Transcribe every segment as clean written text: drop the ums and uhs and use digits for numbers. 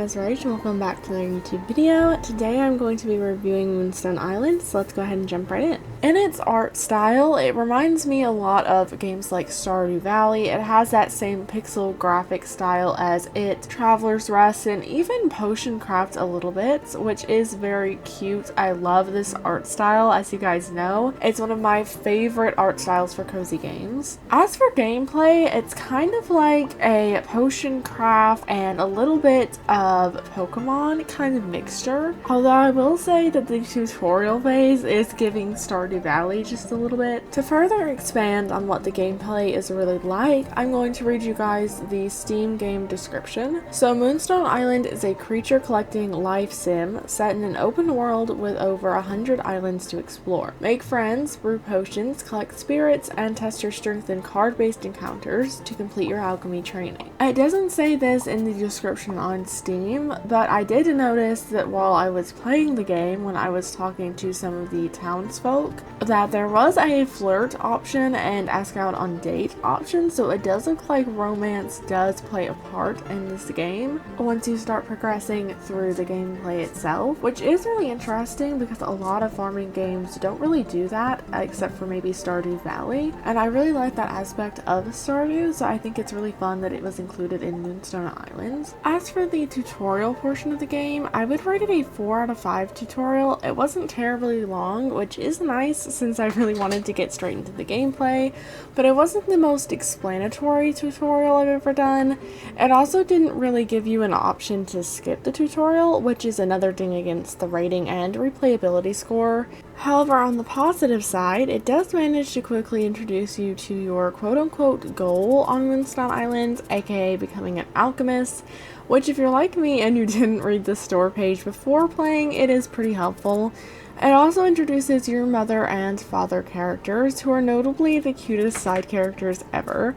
is Rach and welcome back to another YouTube video. Today I'm going to be reviewing Moonstone Island, so let's go ahead and jump right in. In its art style, it reminds me a lot of games like Stardew Valley. It has that same pixel graphic style as it, Traveler's Rest, and even Potion Craft a little bit, which is very cute. I love this art style, as you guys know. It's one of my favorite art styles for cozy games. As for gameplay, it's kind of like a Potion Craft and a little bit of Pokemon kind of mixture. Although I will say that the tutorial phase is giving Stardew Valley just a little bit. To further expand on what the gameplay is really like, I'm going to read you guys the Steam game description. So Moonstone Island is a creature collecting life sim set in an open world with over 100 islands to explore. Make friends, brew potions, collect spirits, and test your strength in card-based encounters to complete your alchemy training. It doesn't say this in the description on Steam, but I did notice that while I was playing the game, when I was talking to some of the townsfolk, that there was a flirt option and ask out on date option, so it does look like romance does play a part in this game once you start progressing through the gameplay itself, which is really interesting because a lot of farming games don't really do that, except for maybe Stardew Valley, and I really like that aspect of Stardew, so I think it's really fun that it was included in Moonstone Island. As for the tutorial portion of the game, I would rate it a 4 out of 5 tutorial. It wasn't terribly long, which is nice since I really wanted to get straight into the gameplay, but it wasn't the most explanatory tutorial I've ever done. It also didn't really give you an option to skip the tutorial, which is another thing against the rating and replayability score. However, on the positive side, it does manage to quickly introduce you to your quote-unquote goal on Moonstone Island, aka becoming an alchemist, which if you're like me and you didn't read the store page before playing, it is pretty helpful. It also introduces your mother and father characters, who are notably the cutest side characters ever.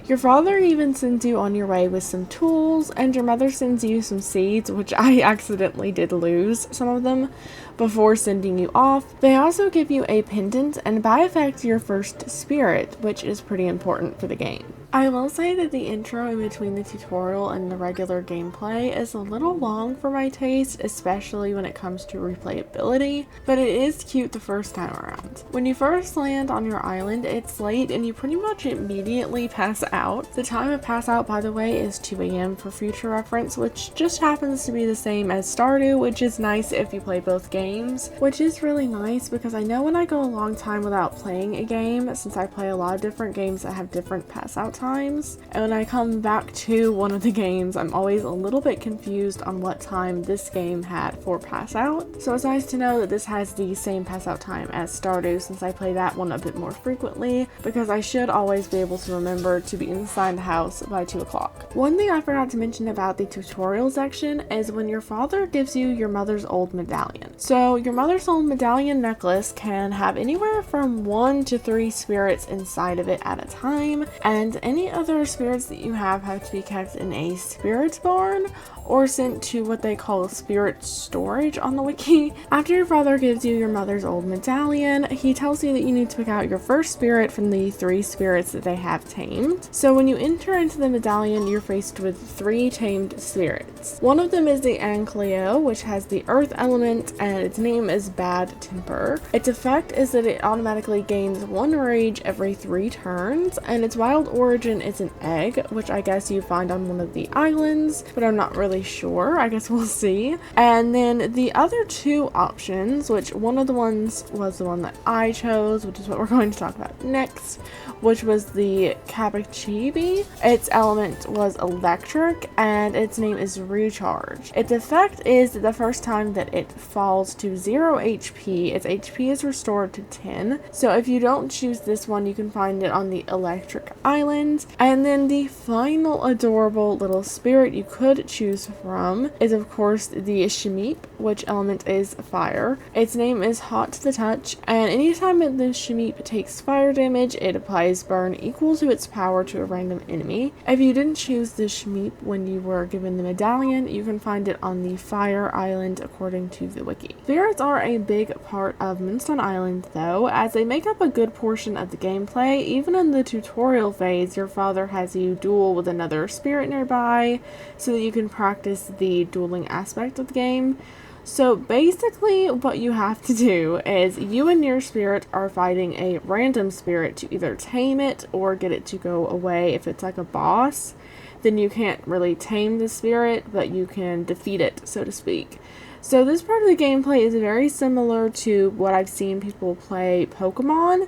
Your father even sends you on your way with some tools, and your mother sends you some seeds, which I accidentally did lose some of them before sending you off. They also give you a pendant and by effect your first spirit, which is pretty important for the game. I will say that the intro in between the tutorial and the regular gameplay is a little long for my taste, especially when it comes to replayability, but it is cute the first time around. When you first land on your island, it's late and you pretty much immediately pass out. The time of pass out, by the way, is 2 AM for future reference, which just happens to be the same as Stardew, which is nice if you play both games, which is really nice because I know when I go a long time without playing a game, since I play a lot of different games that have different pass out times, and when I come back to one of the games, I'm always a little bit confused on what time this game had for pass out. So it's nice to know that this has the same pass out time as Stardew, since I play that one a bit more frequently, because I should always be able to remember to be inside the house by 2 o'clock. One thing I forgot to mention about the tutorial section is when your father gives you your mother's old medallion. So your mother's old medallion necklace can have anywhere from 1 to 3 spirits inside of it at a time, and any other spirits that you have to be kept in a spirit barn or sent to what they call spirit storage on the wiki. After your father gives you your mother's old medallion, he tells you that you need to pick out your first spirit from the 3 spirits that they have tamed. So when you enter into the medallion, you're faced with 3 tamed spirits. One of them is the Ancleo, which has the earth element, and its name is Bad Temper. Its effect is that it automatically gains 1 rage every 3 turns, and its wild origin is an egg, which I guess you find on one of the islands, but I'm not really sure. I guess we'll see. And then the other 2 options, which one of the ones was the one that I chose, which is what we're going to talk about next, which was the Capachibi. Its element was electric, and its name is Recharge. Its effect is that the first time that it falls to 0 HP, its HP is restored to 10. So if you don't choose this one, you can find it on the Electric Island. And then the final adorable little spirit you could choose from is of course the Shmeep, which element is fire. Its name is Hot to the Touch, and anytime the Shmeep takes fire damage, it applies burn equal to its power to a random enemy. If you didn't choose the Shmeep when you were given the medallion, you can find it on the Fire Island according to the wiki. Spirits are a big part of Moonstone Island though, as they make up a good portion of the gameplay. Even in the tutorial phase, your father has you duel with another spirit nearby so that you can practice practice the dueling aspect of the game. So basically what you have to do is you and your spirit are fighting a random spirit to either tame it or get it to go away. If it's like a boss, then you can't really tame the spirit, but you can defeat it, so to speak. So this part of the gameplay is very similar to what I've seen people play Pokemon.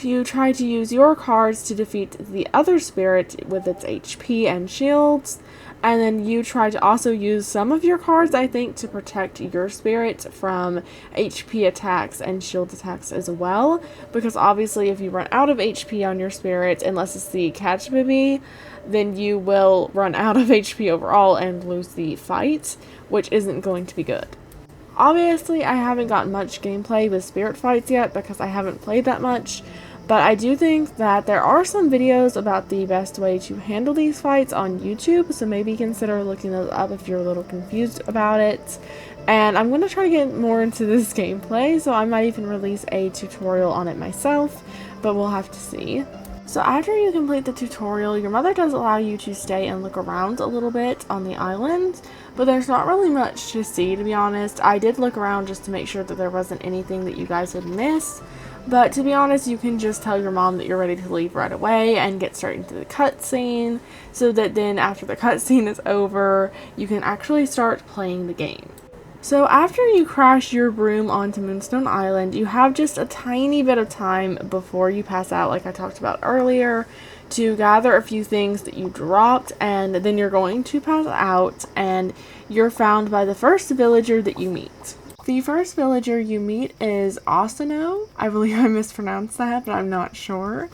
You try to use your cards to defeat the other spirit with its HP and shields, and then you try to also use some of your cards, I think, to protect your spirit from HP attacks and shield attacks as well, because obviously if you run out of HP on your spirit, unless it's the catch baby, then you will run out of HP overall and lose the fight, which isn't going to be good. Obviously, I haven't gotten much gameplay with spirit fights yet because I haven't played that much, but I do think that there are some videos about the best way to handle these fights on YouTube, so maybe consider looking those up if you're a little confused about it. And I'm going to try to get more into this gameplay, so I might even release a tutorial on it myself, but we'll have to see. So after you complete the tutorial, your mother does allow you to stay and look around a little bit on the island, but there's not really much to see, to be honest. I did look around just to make sure that there wasn't anything that you guys would miss, but to be honest, you can just tell your mom that you're ready to leave right away and get straight into the cutscene, so that then after the cutscene is over, you can actually start playing the game. So after you crash your broom onto Moonstone Island, you have just a tiny bit of time before you pass out, like I talked about earlier, to gather a few things that you dropped, and then you're going to pass out, and you're found by the first villager that you meet. The first villager you meet is Asano. I believe I mispronounced that, but I'm not sure.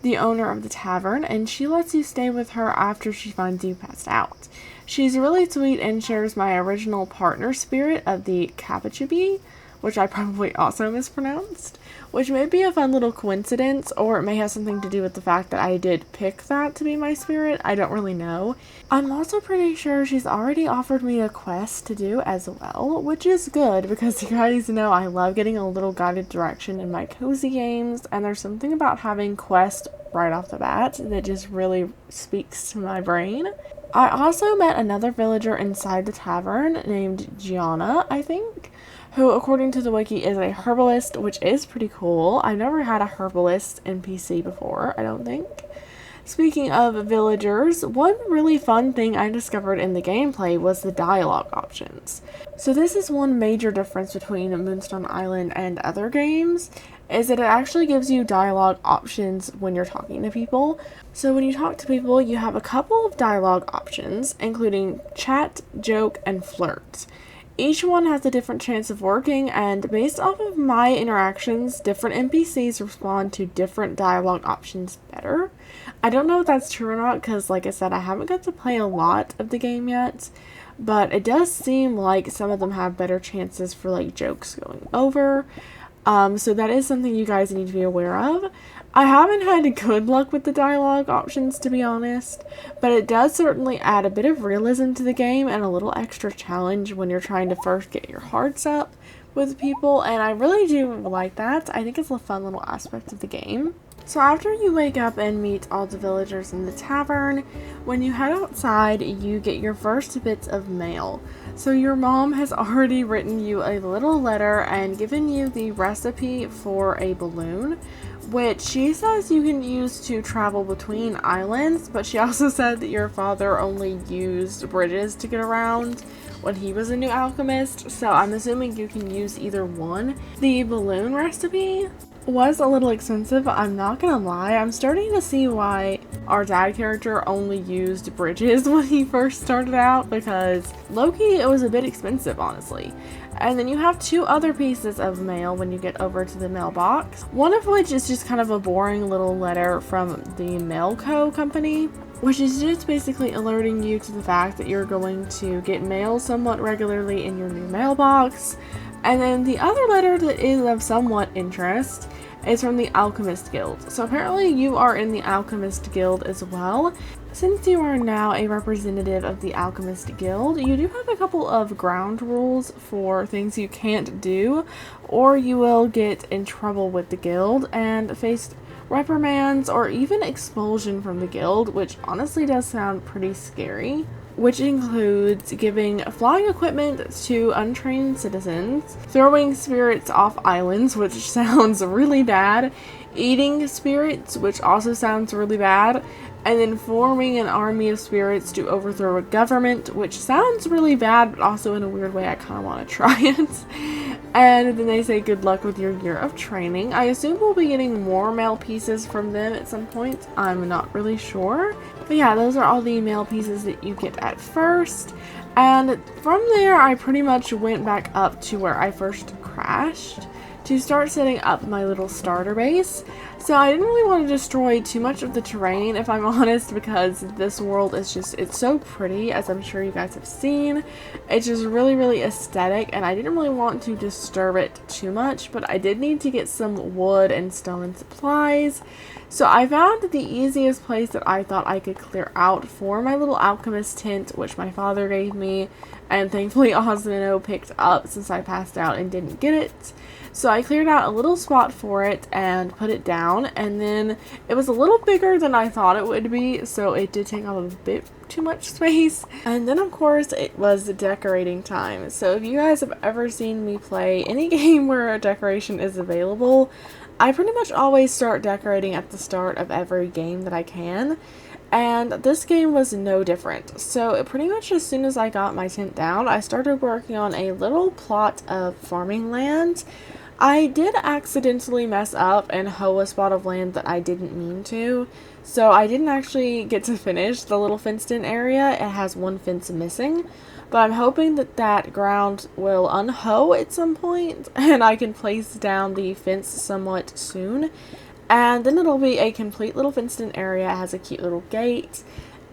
The owner of the tavern, and she lets you stay with her after she finds you passed out. She's really sweet and shares my original partner spirit of the Capuchibi, which I probably also mispronounced, which may be a fun little coincidence, or it may have something to do with the fact that I did pick that to be my spirit. I don't really know. I'm also pretty sure she's already offered me a quest to do as well, which is good because you guys know I love getting a little guided direction in my cozy games, and there's something about having quests right off the bat that just really speaks to my brain. I also met another villager inside the tavern named Gianna, I think, who according to the wiki is a herbalist, which is pretty cool. I've never had a herbalist NPC before, I don't think. Speaking of villagers, one really fun thing I discovered in the gameplay was the dialogue options. So this is one major difference between Moonstone Island and other games, is that it actually gives you dialogue options when you're talking to people. So when you talk to people, you have a couple of dialogue options, including chat, joke, and flirt. Each one has a different chance of working, and based off of my interactions, different NPCs respond to different dialogue options better. I don't know if that's true or not, because like I said, I haven't got to play a lot of the game yet, but it does seem like some of them have better chances for like jokes going over. So that is something you guys need to be aware of. I haven't had good luck with the dialogue options, to be honest, but it does certainly add a bit of realism to the game and a little extra challenge when you're trying to first get your hearts up with people, and I really do like that. I think it's a fun little aspect of the game. So after you wake up and meet all the villagers in the tavern, when you head outside, you get your first bits of mail. So your mom has already written you a little letter and given you the recipe for a balloon, which she says you can use to travel between islands, but she also said that your father only used bridges to get around when he was a new alchemist, so I'm assuming you can use either one. The balloon recipe was a little expensive, I'm not gonna lie. I'm starting to see why our dad character only used bridges when he first started out, because low-key it was a bit expensive, honestly. And then you have two other pieces of mail when you get over to the mailbox, one of which is just kind of a boring little letter from the Mailco company, which is just basically alerting you to the fact that you're going to get mail somewhat regularly in your new mailbox. And then the other letter that is of somewhat interest is from the Alchemist Guild. So apparently you are in the Alchemist Guild as well. Since you are now a representative of the Alchemist Guild, you do have a couple of ground rules for things you can't do, or you will get in trouble with the guild and face reprimands or even expulsion from the guild, which honestly does sound pretty scary. which includes giving flying equipment to untrained citizens, throwing spirits off islands, which sounds really bad, eating spirits, which also sounds really bad, and then forming an army of spirits to overthrow a government, which sounds really bad, but also in a weird way I kind of want to try it. And then they say good luck with your year of training. I assume we'll be getting more mail pieces from them at some point. I'm not really sure. But yeah, those are all the mail pieces that you get at first. And from there, I pretty much went back up to where I first crashed to start setting up my little starter base. So I didn't really want to destroy too much of the terrain, if I'm honest, because this world is just, it's so pretty, as I'm sure you guys have seen. It's just really, really aesthetic, and I didn't really want to disturb it too much, but I did need to get some wood and stone and supplies. So I found the easiest place that I thought I could clear out for my little alchemist tent, which my father gave me, and thankfully Osmino picked up since I passed out and didn't get it. So I cleared out a little spot for it and put it down, and then it was a little bigger than I thought it would be, so it did take up a bit too much space. And then of course it was the decorating time. So if you guys have ever seen me play any game where a decoration is available, I pretty much always start decorating at the start of every game that I can. And this game was no different. So pretty much as soon as I got my tent down, I started working on a little plot of farming land. I did accidentally mess up and hoe a spot of land that I didn't mean to, so I didn't actually get to finish the little fenced in area. It has one fence missing, but I'm hoping that that ground will unhoe at some point and I can place down the fence somewhat soon, and then it'll be a complete little fenced in area. It has a cute little gate.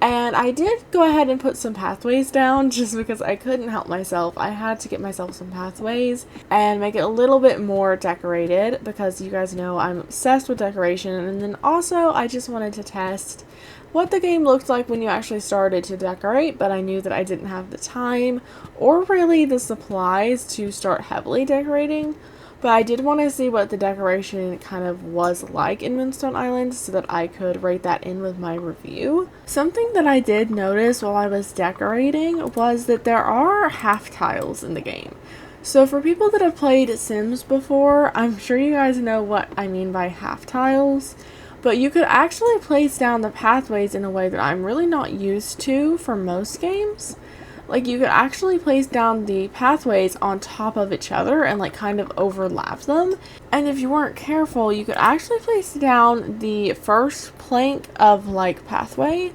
And I did go ahead and put some pathways down just because I couldn't help myself. I had to get myself some pathways and make it a little bit more decorated because you guys know I'm obsessed with decoration. And then also I just wanted to test what the game looked like when you actually started to decorate, but I knew that I didn't have the time or really the supplies to start heavily decorating. But I did want to see what the decoration kind of was like in Moonstone Island so that I could rate that in with my review. Something that I did notice while I was decorating was that there are half tiles in the game. So for people that have played Sims before, I'm sure you guys know what I mean by half tiles. But you could actually place down the pathways in a way that I'm really not used to for most games. Like, you could actually place down the pathways on top of each other and, like, kind of overlap them. And if you weren't careful, you could actually place down the first plank of, like, pathway.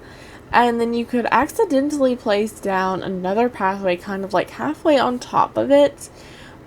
And then you could accidentally place down another pathway kind of, like, halfway on top of it.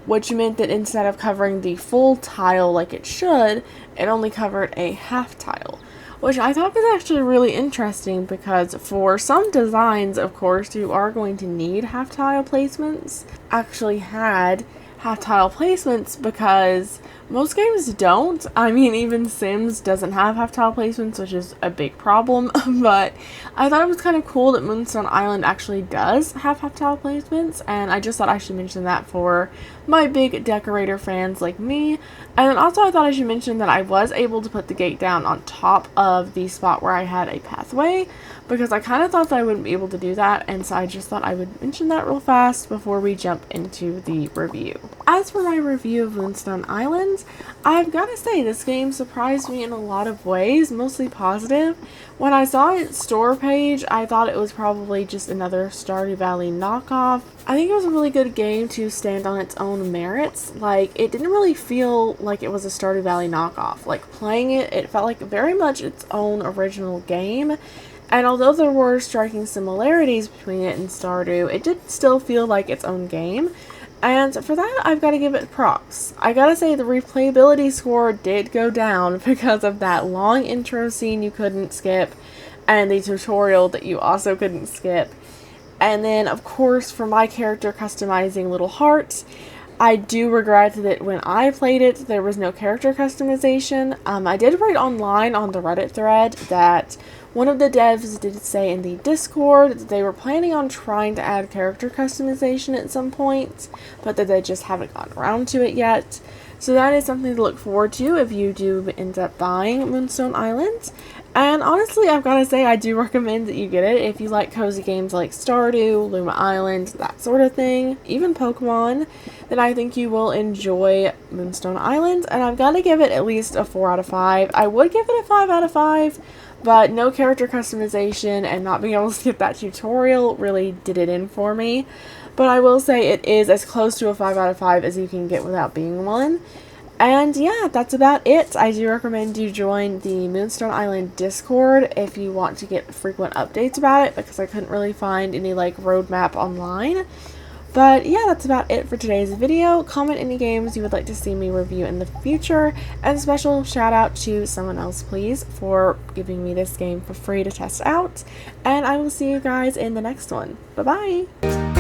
Which meant that instead of covering the full tile like it should, it only covered a half tile. Which I thought was actually really interesting because for some designs, of course, you are going to need half tile placements. Actually had half tile placements because most games don't. I mean, even Sims doesn't have half tile placements, which is a big problem. But I thought it was kind of cool that Moonstone Island actually does have half tile placements, and I just thought I should mention that for my big decorator fans like me. And then also I thought I should mention that I was able to put the gate down on top of the spot where I had a pathway, because I kind of thought that I wouldn't be able to do that, and so I just thought I would mention that real fast before we jump into the review. As for my review of Moonstone Island, I've got to say this game surprised me in a lot of ways, mostly positive. When I saw its store page, I thought it was probably just another Stardew Valley knockoff. I think it was a really good game to stand on its own merits. Like, it didn't really feel like it was a Stardew Valley knockoff. Like, playing it, it felt like very much its own original game. And although there were striking similarities between it and Stardew, it did still feel like its own game. And for that, I've got to give it props. I gotta say, the replayability score did go down because of that long intro scene you couldn't skip, and the tutorial that you also couldn't skip. And then, of course, for my character customizing little hearts, I do regret that when I played it, there was no character customization. I did write online on the Reddit thread that one of the devs did say in the Discord that they were planning on trying to add character customization at some point, but that they just haven't gotten around to it yet. So that is something to look forward to if you do end up buying Moonstone Island. And honestly, I've got to say, I do recommend that you get it if you like cozy games like Stardew, Luma Island, that sort of thing, even Pokemon, then I think you will enjoy Moonstone Island, and I've got to give it at least a 4 out of 5. I would give it a 5 out of 5, but no character customization and not being able to skip that tutorial really did it in for me. But I will say it is as close to a 5 out of 5 as you can get without being one. And yeah, that's about it. I do recommend you join the Moonstone Island Discord if you want to get frequent updates about it, because I couldn't really find any like roadmap online. But yeah, that's about it for today's video. Comment any games you would like to see me review in the future, and special shout out to someone else please for giving me this game for free to test out. And I will see you guys in the next one. Bye bye!